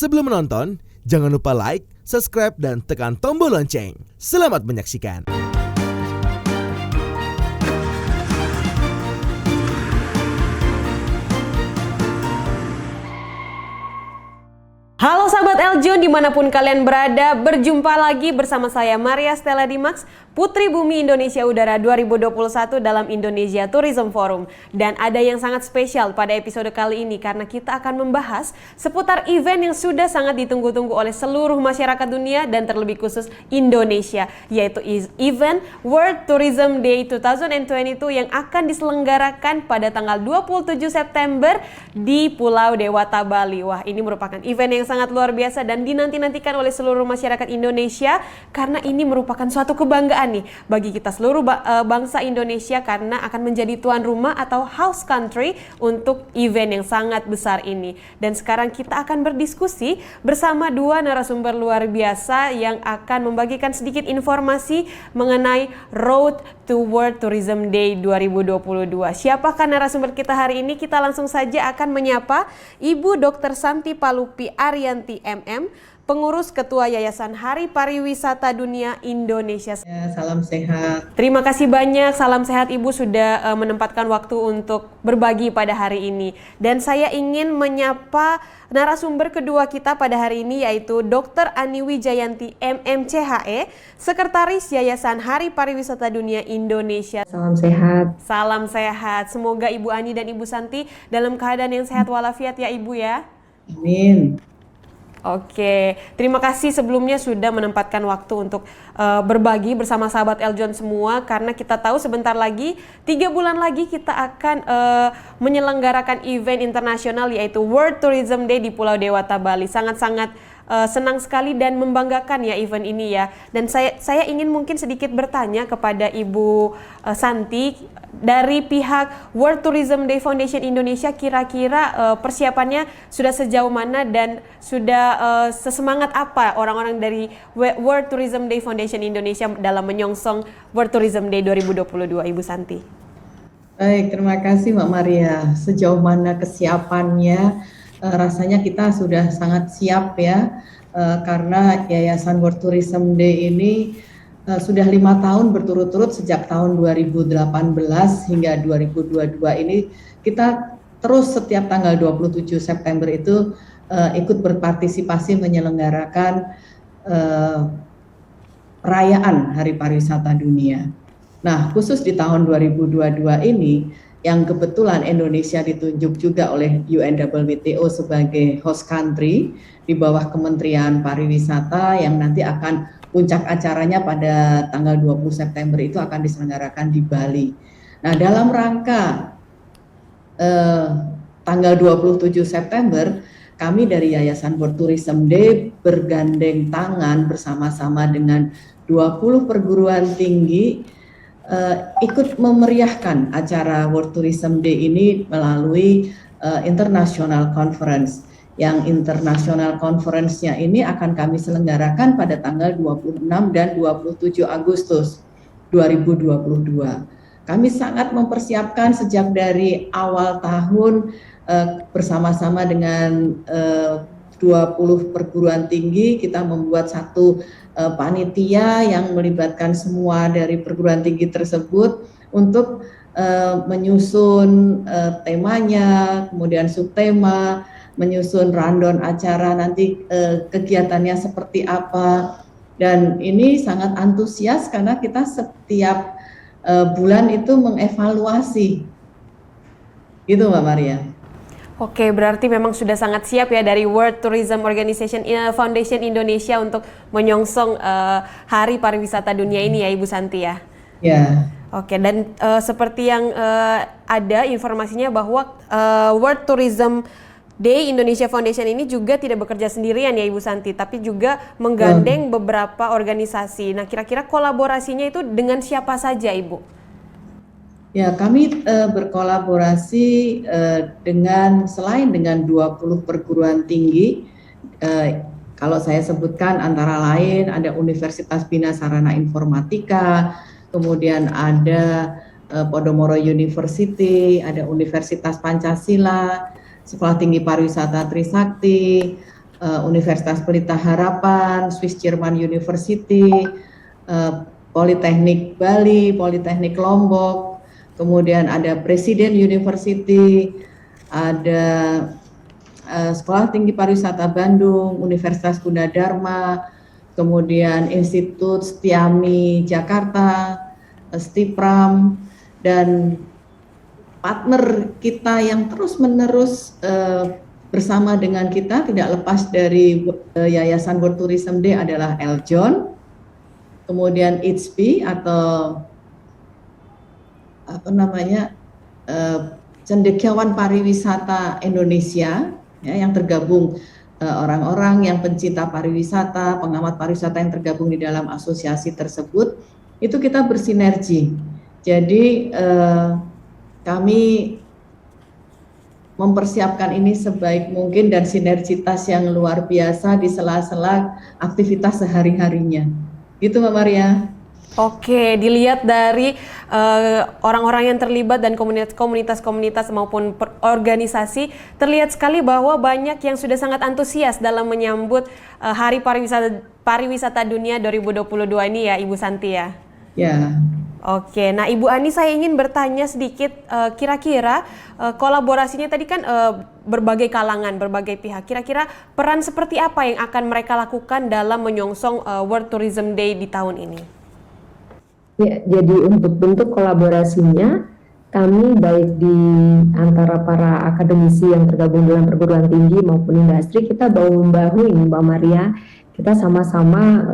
Sebelum menonton, jangan lupa like, subscribe, dan tekan tombol lonceng. Selamat menyaksikan. Halo sahabat Eljon dimanapun kalian berada, berjumpa lagi bersama saya Maria Stella Dimax, Putri Bumi Indonesia Udara 2021 dalam Indonesia Tourism Forum. Dan ada yang sangat spesial pada episode kali ini karena kita akan membahas seputar event yang sudah sangat ditunggu-tunggu oleh seluruh masyarakat dunia dan terlebih khusus Indonesia, yaitu event World Tourism Day 2022 yang akan diselenggarakan pada tanggal 27 September di Pulau Dewata, Bali. Wah, ini merupakan event yang sangat luar biasa dan dinanti-nantikan oleh seluruh masyarakat Indonesia karena ini merupakan suatu kebanggaan nih bagi kita seluruh bangsa Indonesia karena akan menjadi tuan rumah atau host country untuk event yang sangat besar ini. Dan sekarang kita akan berdiskusi bersama dua narasumber luar biasa yang akan membagikan sedikit informasi mengenai Road to World Tourism Day 2022. Siapakah narasumber kita hari ini? Kita langsung saja akan menyapa Ibu Dr. Santi Palupi Ariyanti MM, Pengurus Ketua Yayasan Hari Pariwisata Dunia Indonesia. Ya, salam sehat. Terima kasih banyak, salam sehat Ibu sudah menempatkan waktu untuk berbagi pada hari ini. Dan saya ingin menyapa narasumber kedua kita pada hari ini yaitu Dr. Ani Wijayanti MMCHE, Sekretaris Yayasan Hari Pariwisata Dunia Indonesia. Salam sehat. Salam sehat. Semoga Ibu Ani dan Ibu Santi dalam keadaan yang sehat walafiat ya Ibu ya. Amin. Oke, terima kasih sebelumnya sudah menempatkan waktu untuk berbagi bersama sahabat Eljon semua karena kita tahu sebentar lagi 3 bulan lagi kita akan menyelenggarakan event internasional yaitu World Tourism Day di Pulau Dewata, Bali. Sangat-sangat senang sekali dan membanggakan ya event ini ya. Dan saya ingin mungkin sedikit bertanya kepada Ibu Santi dari pihak World Tourism Day Foundation Indonesia, kira-kira persiapannya sudah sejauh mana dan sudah sesemangat apa orang-orang dari World Tourism Day Foundation Indonesia dalam menyongsong World Tourism Day 2022, Ibu Santi? Baik, terima kasih Mbak Maria. Sejauh mana kesiapannya? Rasanya kita sudah sangat siap ya, karena Yayasan World Tourism Day ini sudah 5 tahun berturut-turut sejak tahun 2018 hingga 2022 ini kita terus setiap tanggal 27 September itu ikut berpartisipasi menyelenggarakan perayaan Hari Pariwisata Dunia. Nah, khusus di tahun 2022 ini yang kebetulan Indonesia ditunjuk juga oleh UNWTO sebagai host country di bawah Kementerian Pariwisata yang nanti akan puncak acaranya pada tanggal 20 September itu akan diselenggarakan di Bali. Nah, dalam rangka tanggal 27 September, kami dari Yayasan World Tourism Day bergandeng tangan bersama-sama dengan 20 perguruan tinggi ikut memeriahkan acara World Tourism Day ini melalui International Conference. Yang International Conference-nya ini akan kami selenggarakan pada tanggal 26 dan 27 Agustus 2022. Kami sangat mempersiapkan sejak dari awal tahun bersama-sama dengan 20 perguruan tinggi, kita membuat satu panitia yang melibatkan semua dari perguruan tinggi tersebut untuk menyusun temanya, kemudian subtema, menyusun rundown acara nanti kegiatannya seperti apa. Dan ini sangat antusias karena kita setiap bulan itu mengevaluasi. Gitu Mbak Maria. Oke, berarti memang sudah sangat siap ya dari World Tourism Organization Foundation Indonesia untuk menyongsong Hari Pariwisata Dunia ini ya Ibu Santi ya? Ya. Oke, dan seperti yang ada informasinya bahwa World Tourism Day Indonesia Foundation ini juga tidak bekerja sendirian ya Ibu Santi, tapi juga menggandeng beberapa organisasi. Nah, kira-kira kolaborasinya itu dengan siapa saja Ibu? Ya, kami berkolaborasi selain dengan 20 perguruan tinggi, kalau saya sebutkan antara lain ada Universitas Bina Sarana Informatika, kemudian ada Podomoro University, ada Universitas Pancasila, Sekolah Tinggi Pariwisata Trisakti, Universitas Pelita Harapan, Swiss German University, Politeknik Bali, Politeknik Lombok, kemudian ada Presiden University, ada Sekolah Tinggi Pariwisata Bandung, Universitas Gunadarma, kemudian Institut Setiami Jakarta, Stipram, dan partner kita yang terus-menerus bersama dengan kita tidak lepas dari Yayasan World Tourism Day adalah Eljon, kemudian ITSP atau Cendekiawan Pariwisata Indonesia, ya, yang tergabung orang-orang yang pencinta pariwisata, pengamat pariwisata yang tergabung di dalam asosiasi tersebut, itu kita bersinergi. Jadi kami mempersiapkan ini sebaik mungkin dan sinergitas yang luar biasa di sela-sela aktivitas sehari-harinya. Gitu Mbak Maria. Oke, dilihat dari orang-orang yang terlibat dan komunitas-komunitas maupun organisasi, terlihat sekali bahwa banyak yang sudah sangat antusias dalam menyambut Hari Pariwisata Dunia 2022 ini ya, Ibu Santi ya? Ya. Oke, nah Ibu Ani, saya ingin bertanya sedikit, kira-kira kolaborasinya tadi kan berbagai kalangan, berbagai pihak. Kira-kira peran seperti apa yang akan mereka lakukan dalam menyongsong World Tourism Day di tahun ini? Ya, jadi untuk bentuk kolaborasinya, kami baik di antara para akademisi yang tergabung dalam perguruan tinggi maupun industri, kita bahu-membahu ini Mbak Maria, kita sama-sama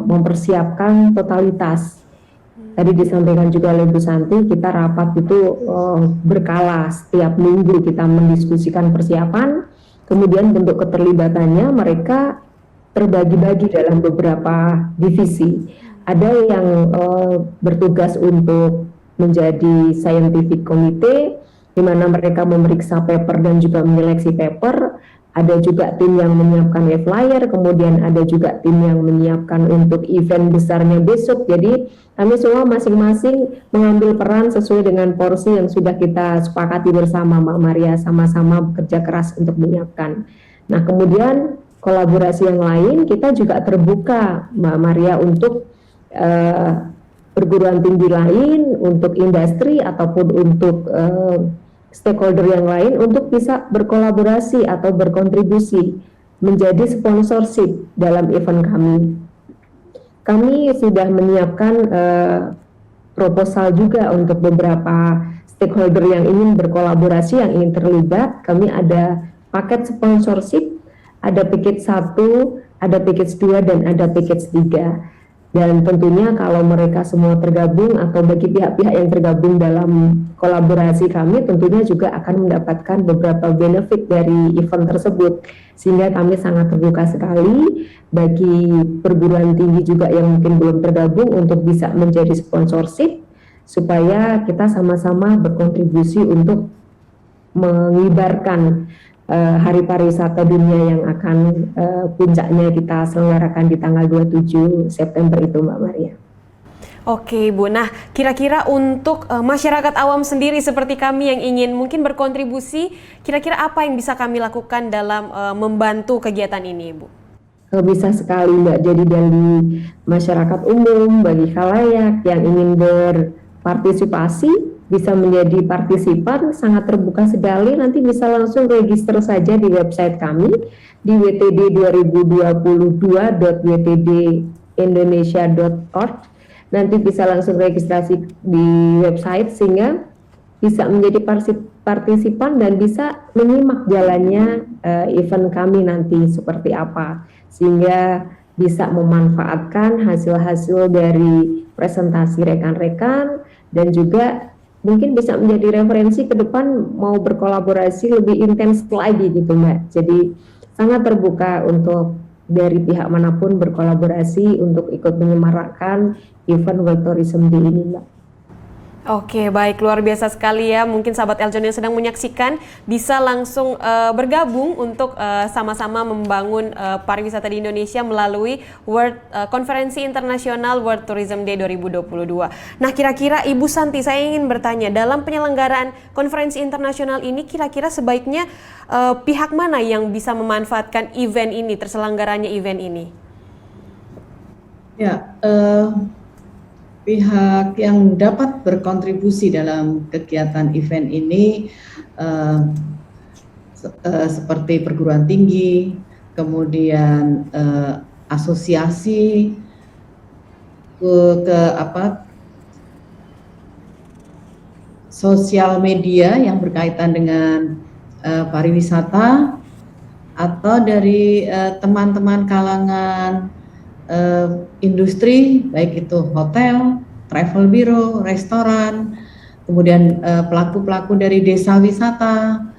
mempersiapkan totalitas. Tadi disampaikan juga oleh Bu Santi, kita rapat itu berkala, setiap minggu kita mendiskusikan persiapan, kemudian bentuk keterlibatannya mereka terbagi-bagi dalam beberapa divisi. Ada yang bertugas untuk menjadi scientific committee, di mana mereka memeriksa paper dan juga menyeleksi paper. Ada juga tim yang menyiapkan flyer, kemudian ada juga tim yang menyiapkan untuk event besarnya besok. Jadi kami semua masing-masing mengambil peran sesuai dengan porsi yang sudah kita sepakati bersama Mbak Maria, sama-sama bekerja keras untuk menyiapkan. Nah kemudian kolaborasi yang lain kita juga terbuka Mbak Maria untuk perguruan tinggi lain, untuk industri ataupun untuk stakeholder yang lain untuk bisa berkolaborasi atau berkontribusi menjadi sponsorship dalam event kami. Kami sudah menyiapkan proposal juga untuk beberapa stakeholder yang ingin berkolaborasi, yang ingin terlibat. Kami ada paket sponsorship, ada package 1, ada package 2, dan ada package 3. Dan tentunya kalau mereka semua tergabung atau bagi pihak-pihak yang tergabung dalam kolaborasi kami tentunya juga akan mendapatkan beberapa benefit dari event tersebut. Sehingga kami sangat terbuka sekali bagi perguruan tinggi juga yang mungkin belum tergabung untuk bisa menjadi sponsorship supaya kita sama-sama berkontribusi untuk mengibarkan Hari Pariwisata Dunia yang akan puncaknya kita selenggarakan di tanggal 27 September itu Mbak Maria. Oke Bu, nah kira-kira untuk masyarakat awam sendiri seperti kami yang ingin mungkin berkontribusi, kira-kira apa yang bisa kami lakukan dalam membantu kegiatan ini Bu? Bisa sekali Mbak, jadi dari masyarakat umum, bagi khalayak yang ingin berpartisipasi, bisa menjadi partisipan, sangat terbuka sekali. Nanti bisa langsung register saja di website kami di wtd2022.wtdindonesia.org. Nanti bisa langsung registrasi di website sehingga bisa menjadi partisipan dan bisa menyimak jalannya event kami nanti seperti apa, sehingga bisa memanfaatkan hasil-hasil dari presentasi rekan-rekan dan juga mungkin bisa menjadi referensi ke depan mau berkolaborasi lebih intens lagi gitu Mbak. Jadi sangat terbuka untuk dari pihak manapun berkolaborasi untuk ikut menyemarakkan event World Tourism Day ini Mbak. Oke, baik, luar biasa sekali ya. Mungkin sahabat Eljon yang sedang menyaksikan bisa langsung bergabung untuk sama-sama membangun pariwisata di Indonesia melalui Konferensi Internasional World Tourism Day 2022. Nah, kira-kira Ibu Santi, saya ingin bertanya, dalam penyelenggaraan konferensi internasional ini kira-kira sebaiknya pihak mana yang bisa memanfaatkan event ini, terselenggaranya event ini? Ya, pihak yang dapat berkontribusi dalam kegiatan event ini seperti perguruan tinggi, kemudian asosiasi, sosial media yang berkaitan dengan pariwisata, atau dari teman-teman kalangan industri, baik itu hotel, travel bureau, restoran, kemudian pelaku-pelaku dari desa wisata,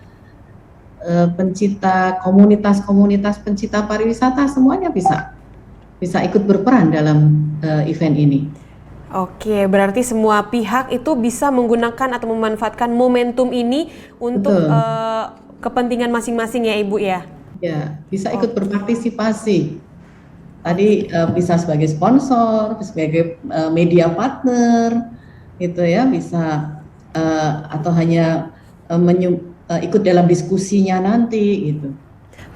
pencipta komunitas-komunitas pencipta pariwisata, semuanya bisa ikut berperan dalam event ini. Oke, berarti semua pihak itu bisa menggunakan atau memanfaatkan momentum ini untuk kepentingan masing-masing ya Ibu ya? Ya, bisa ikut berpartisipasi. Tadi bisa sebagai sponsor, sebagai media partner, gitu ya, bisa atau hanya ikut dalam diskusinya nanti, gitu.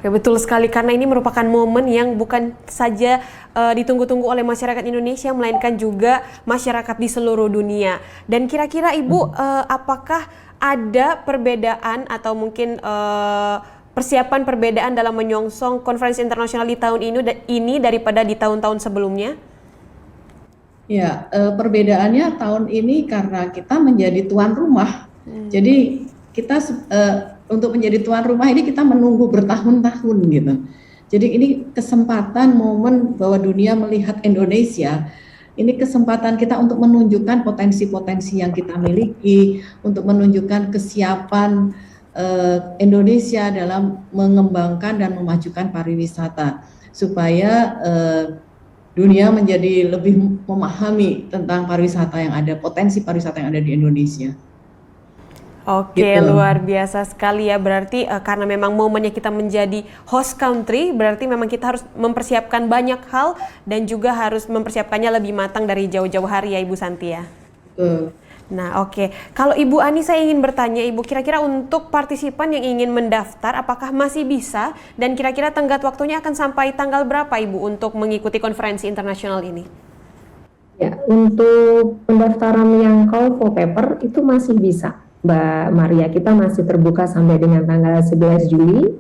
Oke, betul sekali, karena ini merupakan momen yang bukan saja ditunggu-tunggu oleh masyarakat Indonesia, melainkan juga masyarakat di seluruh dunia. Dan kira-kira Ibu, apakah ada perbedaan atau mungkin persiapan perbedaan dalam menyongsong konferensi internasional di tahun ini daripada di tahun-tahun sebelumnya? Ya, perbedaannya tahun ini karena kita menjadi tuan rumah. Jadi kita untuk menjadi tuan rumah ini kita menunggu bertahun-tahun gitu. Jadi ini kesempatan momen bahwa dunia melihat Indonesia. Ini kesempatan kita untuk menunjukkan potensi-potensi yang kita miliki, untuk menunjukkan kesiapan Indonesia dalam mengembangkan dan memajukan pariwisata supaya dunia menjadi lebih memahami tentang pariwisata yang ada, potensi pariwisata yang ada di Indonesia. Oke, gitu. Luar biasa sekali ya, berarti karena memang momennya kita menjadi host country, berarti memang kita harus mempersiapkan banyak hal dan juga harus mempersiapkannya lebih matang dari jauh-jauh hari ya Ibu Santi ya. Nah, oke. Kalau Ibu Ani, saya ingin bertanya Ibu, kira-kira untuk partisipan yang ingin mendaftar, apakah masih bisa? Dan kira-kira tenggat waktunya akan sampai tanggal berapa Ibu untuk mengikuti konferensi internasional ini? Ya, untuk pendaftaran yang call for paper itu masih bisa, Mbak Maria. Kita masih terbuka sampai dengan tanggal 11 Juli.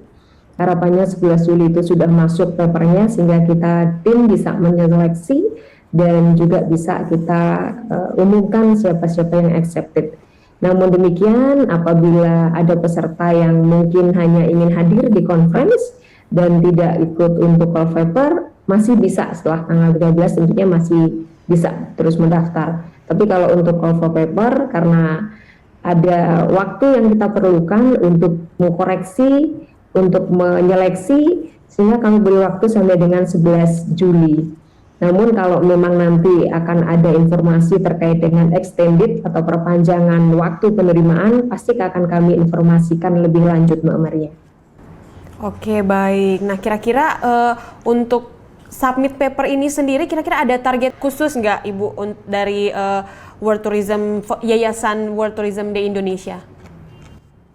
Harapannya 11 Juli itu sudah masuk papernya sehingga kita tim bisa menyeleksi dan juga bisa kita umumkan siapa-siapa yang accepted. Namun demikian, apabila ada peserta yang mungkin hanya ingin hadir di conference dan tidak ikut untuk call paper, masih bisa setelah tanggal 13 tentunya masih bisa terus mendaftar. Tapi kalau untuk call for paper, karena ada waktu yang kita perlukan untuk mengkoreksi, untuk menyeleksi, sehingga kami beri waktu sampai dengan 11 Juli. Namun kalau memang nanti akan ada informasi terkait dengan extended atau perpanjangan waktu penerimaan, pasti akan kami informasikan lebih lanjut, Mbak Maria. Oke, baik. Nah, kira-kira untuk submit paper ini sendiri, kira-kira ada target khusus nggak Ibu dari World Tourism, Yayasan World Tourism Day Indonesia?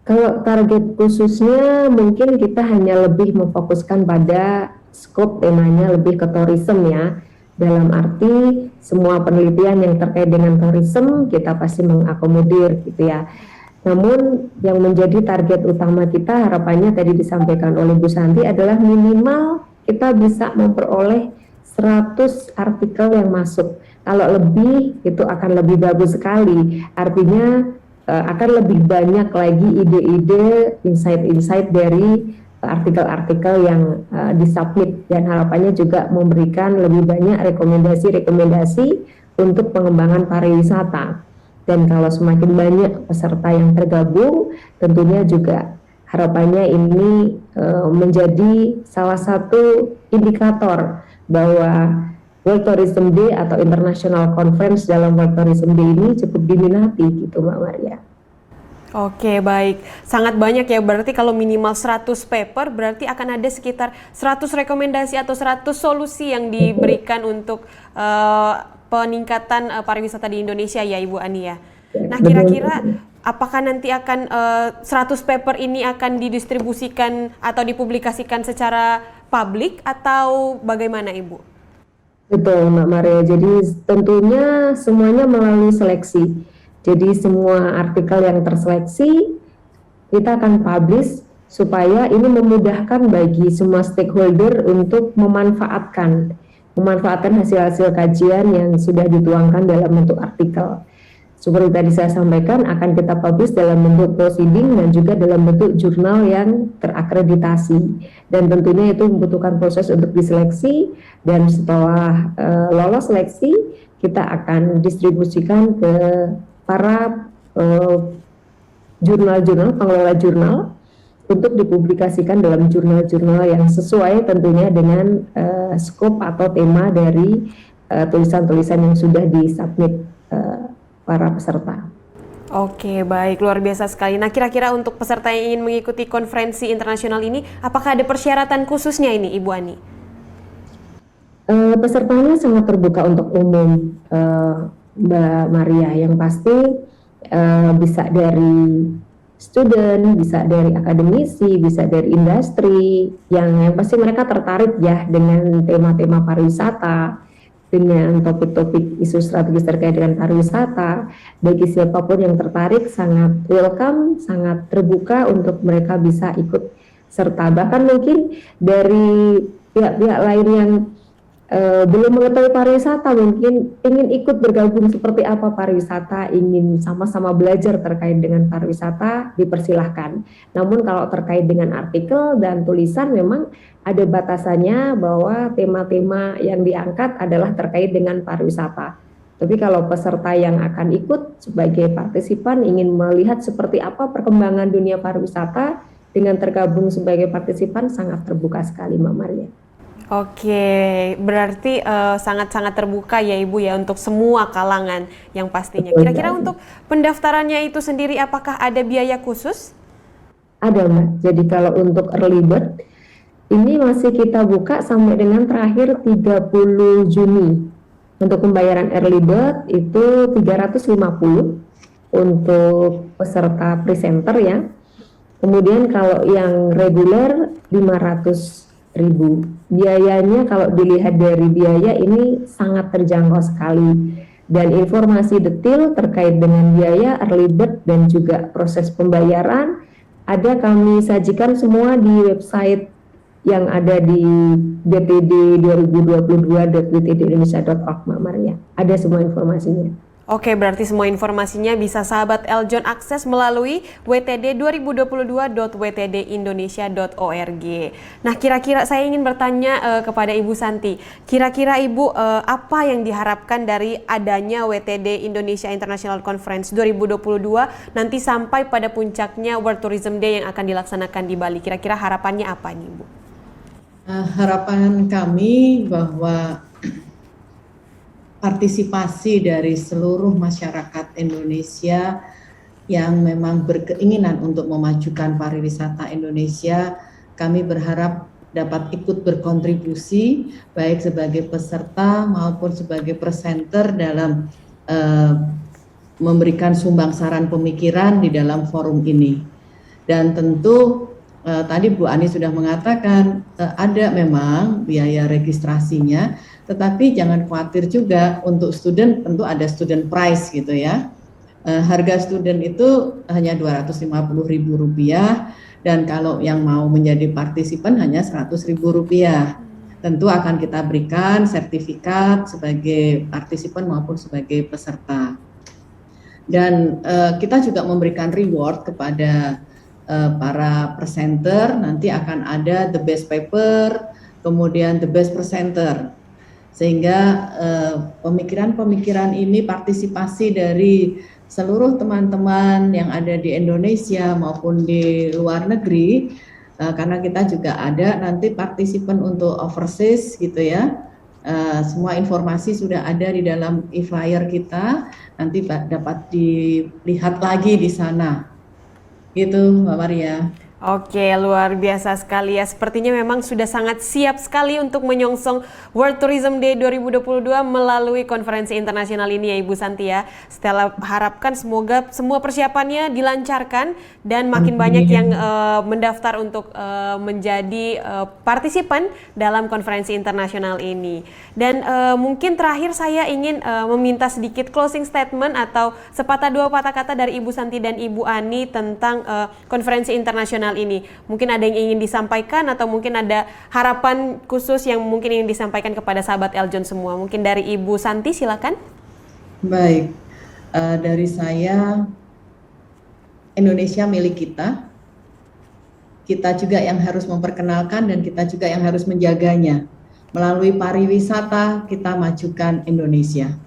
Kalau target khususnya mungkin kita hanya lebih memfokuskan pada scope temanya lebih ke tourism ya. Dalam arti semua penelitian yang terkait dengan tourism kita pasti mengakomodir gitu ya. Namun yang menjadi target utama kita, harapannya tadi disampaikan oleh Bu Santi, adalah minimal kita bisa memperoleh 100 artikel yang masuk. Kalau lebih itu akan lebih bagus sekali. Artinya akan lebih banyak lagi ide-ide, insight-insight dari artikel-artikel yang disubmit, dan harapannya juga memberikan lebih banyak rekomendasi-rekomendasi untuk pengembangan pariwisata. Dan kalau semakin banyak peserta yang tergabung, tentunya juga harapannya ini menjadi salah satu indikator bahwa World Tourism Day atau International Conference dalam World Tourism Day ini cukup diminati gitu Mbak Maria. Oke, baik. Sangat banyak ya, berarti kalau minimal 100 paper berarti akan ada sekitar 100 rekomendasi atau 100 solusi yang diberikan untuk peningkatan pariwisata di Indonesia ya Ibu Ani ya. Nah, kira-kira apakah nanti akan 100 paper ini akan didistribusikan atau dipublikasikan secara publik atau bagaimana Ibu? Betul Mbak Maria, jadi tentunya semuanya melalui seleksi. Jadi semua artikel yang terseleksi kita akan publish supaya ini memudahkan bagi semua stakeholder untuk memanfaatkan hasil-hasil kajian yang sudah dituangkan dalam bentuk artikel. Seperti tadi saya sampaikan, akan kita publish dalam bentuk proceeding dan juga dalam bentuk jurnal yang terakreditasi. Dan tentunya itu membutuhkan proses untuk diseleksi, dan setelah lolos seleksi, kita akan distribusikan ke para jurnal-jurnal, pengelola jurnal, untuk dipublikasikan dalam jurnal-jurnal yang sesuai tentunya dengan skop atau tema dari tulisan-tulisan yang sudah disubmit para peserta. Oke, baik, luar biasa sekali. Nah, kira-kira untuk peserta yang ingin mengikuti konferensi internasional ini, apakah ada persyaratan khususnya ini, Ibu Ani? Pesertanya sangat terbuka untuk umum, Mbak Maria. Yang pasti bisa dari student, bisa dari akademisi, bisa dari industri, yang pasti mereka tertarik ya dengan tema-tema pariwisata, dengan topik-topik isu strategis terkait dengan pariwisata. Bagi siapapun yang tertarik sangat welcome, sangat terbuka untuk mereka bisa ikut serta. Bahkan mungkin dari pihak-pihak lain yang belum mengetahui pariwisata mungkin ingin ikut bergabung seperti apa pariwisata, ingin sama-sama belajar terkait dengan pariwisata, dipersilahkan. Namun kalau terkait dengan artikel dan tulisan memang ada batasannya bahwa tema-tema yang diangkat adalah terkait dengan pariwisata. Tapi kalau peserta yang akan ikut sebagai partisipan ingin melihat seperti apa perkembangan dunia pariwisata dengan tergabung sebagai partisipan, sangat terbuka sekali Mbak Maria. Oke, berarti sangat-sangat terbuka ya Ibu ya untuk semua kalangan yang pastinya. Kira-kira untuk pendaftarannya itu sendiri apakah ada biaya khusus? Ada Mbak, jadi kalau untuk early bird ini masih kita buka sampai dengan terakhir 30 Juni. Untuk pembayaran early bird itu 350 untuk peserta presenter ya. Kemudian kalau yang reguler 500.000. Biayanya kalau dilihat dari biaya ini sangat terjangkau sekali, dan informasi detail terkait dengan biaya early bird dan juga proses pembayaran ada kami sajikan semua di website yang ada di bpd2022.wtdindonesia.org Mbak Maria. Ada semua informasinya. Oke, berarti semua informasinya bisa sahabat Eljon akses melalui wtd2022.wtdindonesia.org. Nah, kira-kira saya ingin bertanya kepada Ibu Santi. Kira-kira Ibu apa yang diharapkan dari adanya WTD Indonesia International Conference 2022 nanti sampai pada puncaknya World Tourism Day yang akan dilaksanakan di Bali? Kira-kira harapannya apa nih, Ibu? Harapan kami bahwa partisipasi dari seluruh masyarakat Indonesia yang memang berkeinginan untuk memajukan pariwisata Indonesia, kami berharap dapat ikut berkontribusi baik sebagai peserta maupun sebagai presenter dalam memberikan sumbang saran pemikiran di dalam forum ini. Dan tentu tadi Bu Ani sudah mengatakan ada memang biaya registrasinya, tetapi jangan khawatir juga untuk student, tentu ada student price gitu ya. Harga student itu hanya Rp250.000 dan kalau yang mau menjadi partisipan hanya Rp100.000. Tentu akan kita berikan sertifikat sebagai partisipan maupun sebagai peserta. Dan kita juga memberikan reward kepada para presenter. Nanti akan ada the best paper, kemudian the best presenter. Sehingga pemikiran-pemikiran ini partisipasi dari seluruh teman-teman yang ada di Indonesia maupun di luar negeri, karena kita juga ada nanti partisipan untuk overseas gitu ya, Semua informasi sudah ada di dalam e-flyer kita, nanti dapat dilihat lagi di sana. Gitu, Mbak Maria. Oke, luar biasa sekali ya. Sepertinya memang sudah sangat siap sekali untuk menyongsong World Tourism Day 2022 melalui konferensi internasional ini ya Ibu Santi ya. Stella harapkan semoga semua persiapannya dilancarkan dan makin banyak yang mendaftar untuk menjadi partisipan dalam konferensi internasional ini. Dan mungkin terakhir saya ingin meminta sedikit closing statement atau sepatah dua patah kata dari Ibu Santi dan Ibu Ani tentang konferensi internasional ini. Mungkin ada yang ingin disampaikan atau mungkin ada harapan khusus yang mungkin ingin disampaikan kepada sahabat Eljon semua. Mungkin dari Ibu Santi silakan. Baik, dari saya, Indonesia milik kita. Kita juga yang harus memperkenalkan dan kita juga yang harus menjaganya. Melalui pariwisata kita majukan Indonesia.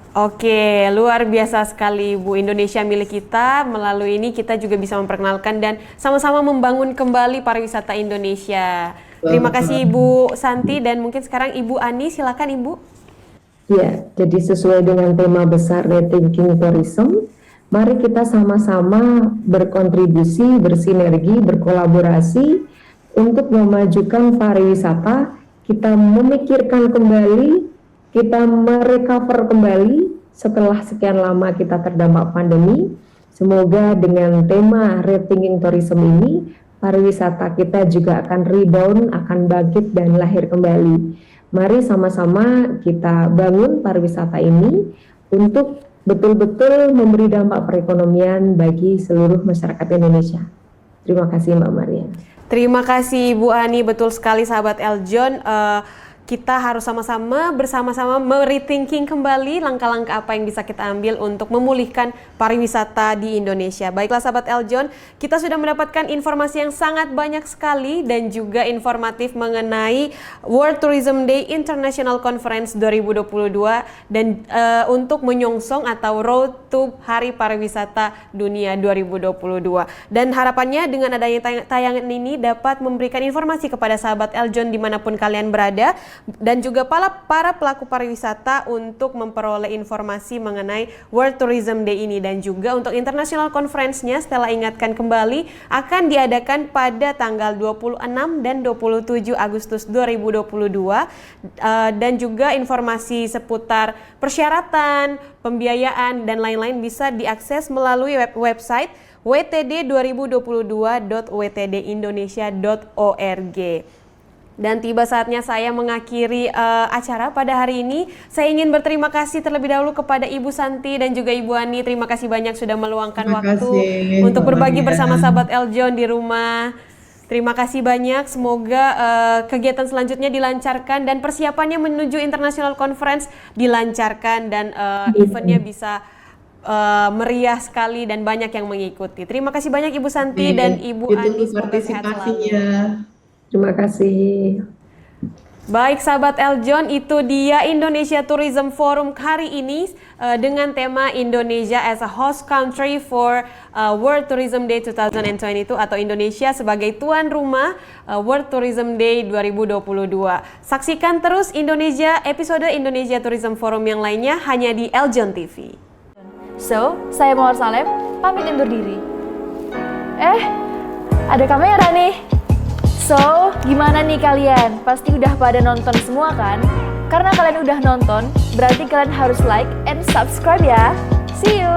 Oke, luar biasa sekali Bu. Indonesia milik kita, melalui ini kita juga bisa memperkenalkan dan sama-sama membangun kembali pariwisata Indonesia. Terima kasih Ibu Santi dan mungkin sekarang Ibu Ani, silakan Ibu. Ya, jadi sesuai dengan tema besar Rethinking Tourism, mari kita sama-sama berkontribusi, bersinergi, berkolaborasi untuk memajukan pariwisata. Kita memikirkan kembali, kita merecover kembali setelah sekian lama kita terdampak pandemi. Semoga dengan tema Rethinking Tourism ini, pariwisata kita juga akan rebound, akan bangkit dan lahir kembali. Mari sama-sama kita bangun pariwisata ini untuk betul-betul memberi dampak perekonomian bagi seluruh masyarakat Indonesia. Terima kasih Mbak Maria. Terima kasih Bu Ani, betul sekali sahabat Eljon. Kita harus bersama-sama merethinking kembali langkah-langkah apa yang bisa kita ambil untuk memulihkan pariwisata di Indonesia. Baiklah sahabat Eljon, kita sudah mendapatkan informasi yang sangat banyak sekali dan juga informatif mengenai World Tourism Day International Conference 2022 dan untuk menyongsong atau Road to Hari Pariwisata Dunia 2022. Dan harapannya dengan adanya tayangan ini dapat memberikan informasi kepada sahabat Eljon dimanapun kalian berada, dan juga para pelaku pariwisata untuk memperoleh informasi mengenai World Tourism Day ini. Dan juga untuk International Conference-nya, Stella ingatkan kembali, akan diadakan pada tanggal 26 dan 27 Agustus 2022. Dan juga informasi seputar persyaratan, pembiayaan, dan lain-lain bisa diakses melalui website wtd2022.wtdindonesia.org. Dan tiba saatnya saya mengakhiri acara pada hari ini. Saya ingin berterima kasih terlebih dahulu kepada Ibu Santi dan juga Ibu Ani. Terima kasih banyak sudah meluangkan waktu untuk berbagi bersama sahabat Eljon di rumah. Terima kasih banyak. Semoga kegiatan selanjutnya dilancarkan dan persiapannya menuju International Conference dilancarkan dan eventnya bisa meriah sekali dan banyak yang mengikuti. Terima kasih banyak Ibu Santi dan Ibu Ani. Semoga sehat selalu. Terima kasih. Baik sahabat Eljon, itu dia Indonesia Tourism Forum hari ini dengan tema Indonesia as a host country for World Tourism Day 2022 atau Indonesia sebagai tuan rumah World Tourism Day 2022. Saksikan terus episode Indonesia Tourism Forum yang lainnya hanya di Eljon TV. So, saya Mawar Salem, pamit undur diri. Ada kamera nih. So, gimana nih kalian? Pasti udah pada nonton semua kan? Karena kalian udah nonton, berarti kalian harus like and subscribe ya. See you!